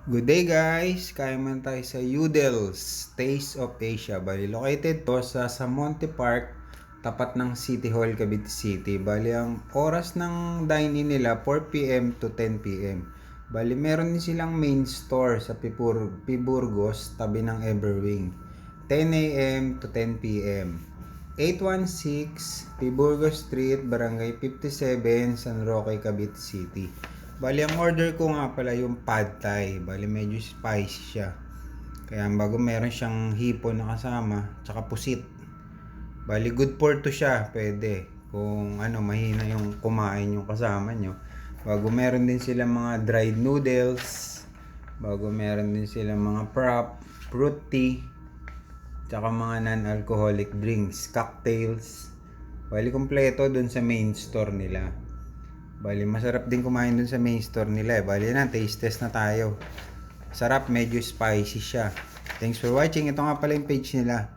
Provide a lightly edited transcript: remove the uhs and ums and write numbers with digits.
Good day guys! Kain man tayo sa Udels, Taste of Asia. Bali, located to sa Monte Park, tapat ng City Hall, Cavite City. Bali, ang oras ng dine-in nila 4 p.m. to 10 p.m. Bali, meron din silang main store sa Piburgos, tabi ng Everwing. 10 a.m. to 10 p.m. 816 Piburgos Street, Barangay 57, San Roque, Cavite City. Bali, ang order ko nga pala yung pad thai. Bali, medyo spicy siya. Kaya bago meron siyang hipon na kasama, tsaka pusit. Bali, good for to siya. Pwede. Kung mahina yung kumain yung kasama nyo. Bago meron din sila mga dried noodles. Bago meron din sila mga prop, fruit tea, tsaka mga non-alcoholic drinks, cocktails. Bali, kompleto dun sa main store nila. Bali, masarap din kumain dun sa main store nila eh. Bali na, taste test na tayo. Sarap, medyo spicy siya. Thanks for watching. Ito nga pala yung page nila.